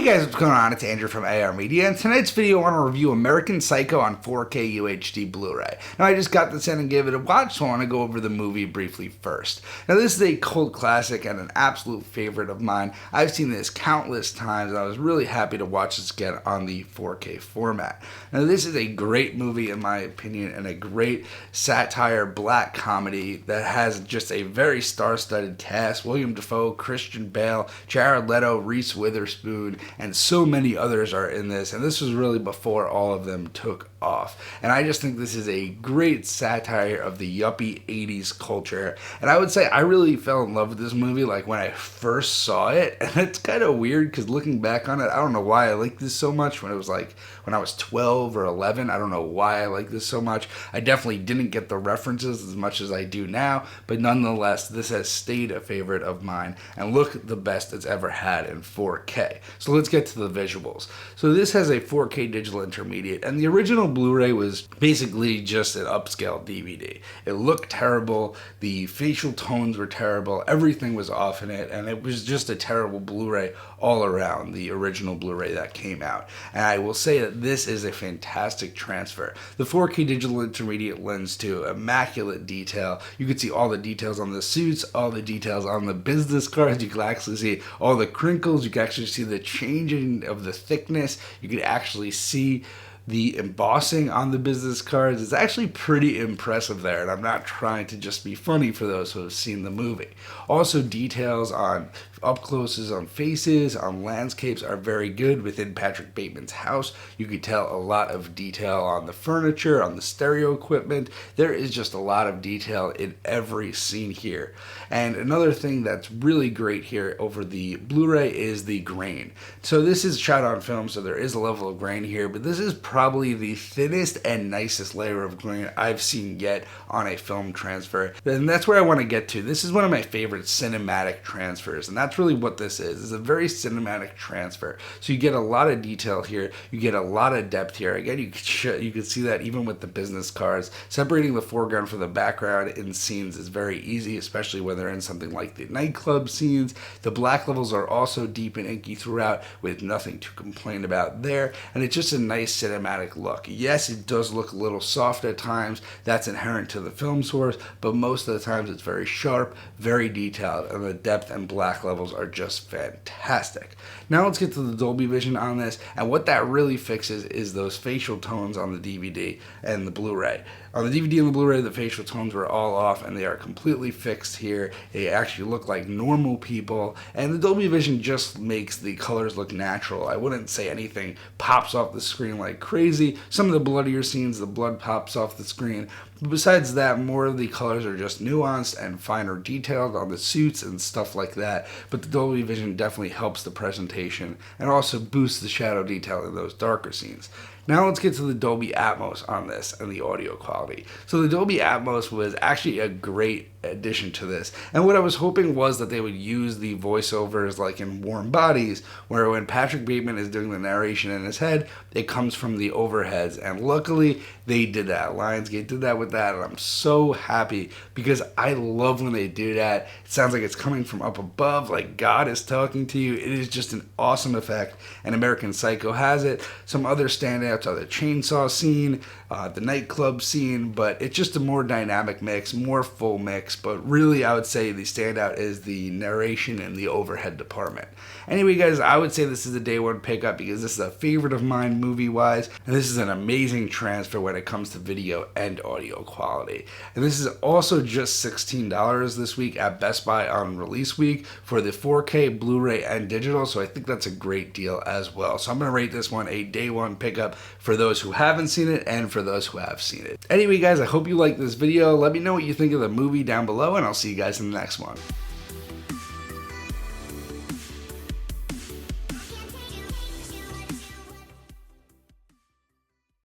Hey guys, what's going on? It's Andrew from AR Media, and tonight's video I want to review American Psycho on 4K UHD Blu-ray. Now I just got this in and gave it a watch, so I want to go over the movie briefly first. Now this is a cult classic and an absolute favorite of mine. I've seen this countless times, and I was really happy to watch this again on the 4K format. Now this is a great movie in my opinion, and a great satire black comedy that has just a very star-studded cast. William Dafoe, Christian Bale, Jared Leto, Reese Witherspoon, and so many others are in this, and this was really before all of them took off. And I just think this is a great satire of the yuppie 80s culture, and I would say I really fell in love with this movie like when I first saw it, and it's kind of weird because looking back on it, I don't know why I liked this so much when it was like when I was 12 or 11. I don't know why I like this so much. I definitely didn't get the references as much as I do now, but nonetheless this has stayed a favorite of mine and looked the best it's ever had in 4K. So let's get to the visuals. So this has a 4K digital intermediate, and the original Blu-ray was basically just an upscale DVD. It looked terrible, the facial tones were terrible, everything was off in it, and it was just a terrible Blu-ray all around, the original Blu-ray that came out. And I will say that this is a fantastic transfer. The 4K digital intermediate lends to immaculate detail. You can see all the details on the suits, all the details on the business cards. You can actually see all the crinkles. You can actually see the changing of the thickness. You can actually see the embossing on the business cards. Is actually pretty impressive there, and I'm not trying to just be funny for those who have seen the movie. Also, details on up closes on faces, on landscapes are very good within Patrick Bateman's house. You can tell a lot of detail on the furniture, on the stereo equipment. There is just a lot of detail in every scene here. And another thing that's really great here over the Blu-ray is the grain. So this is shot on film, so there is a level of grain here, but this is probably the thinnest and nicest layer of grain I've seen yet on a film transfer. And that's where I want to get to. This is one of my favorite cinematic transfers, and that's really what this is. It's a very cinematic transfer. So you get a lot of detail here. You get a lot of depth here. Again, you can see that even with the business cards. Separating the foreground from the background in scenes is very easy, especially when they're in something like the nightclub scenes. The black levels are also deep and inky throughout with nothing to complain about there. And it's just a nice cinematic look. Yes, it does look a little soft at times. That's inherent to the film source, but most of the times it's very sharp, very detailed, and the depth and black levels are just fantastic. Now let's get to the Dolby Vision on this, and what that really fixes is those facial tones on the DVD and the Blu-ray. On the DVD and the Blu-ray, the facial tones were all off, and they are completely fixed here. They actually look like normal people, and the Dolby Vision just makes the colors look natural. I wouldn't say anything pops off the screen like crazy. Some of the bloodier scenes, the blood pops off the screen. But besides that, more of the colors are just nuanced and finer detailed on the suits and stuff like that. But the Dolby Vision definitely helps the presentation and also boosts the shadow detail in those darker scenes. Now let's get to the Dolby Atmos on this and the audio quality. So the Dolby Atmos was actually a great addition to this, and what I was hoping was that they would use the voiceovers like in Warm Bodies, where when Patrick Bateman is doing the narration in his head, it comes from the overheads, and luckily they did that. Lionsgate did that with that, and I'm so happy because I love when they do that. It sounds like it's coming from up above, like God is talking to you. It is just an awesome effect, and American Psycho has it. Some other standouts are the chainsaw scene, the nightclub scene, but it's just a more dynamic mix, more full mix. But really, I would say the standout is the narration and the overhead department. Anyway, guys, I would say this is a day one pickup because this is a favorite of mine movie-wise, and this is an amazing transfer when it comes to video and audio quality. And this is also just $16 this week at Best Buy on release week for the 4K Blu-ray and digital, so I think that's a great deal as well. So I'm going to rate this one a day one pickup for those who haven't seen it and for those who have seen it. Anyway, guys, I hope you liked this video. Let me know what you think of the movie down below, and I'll see you guys in the next one.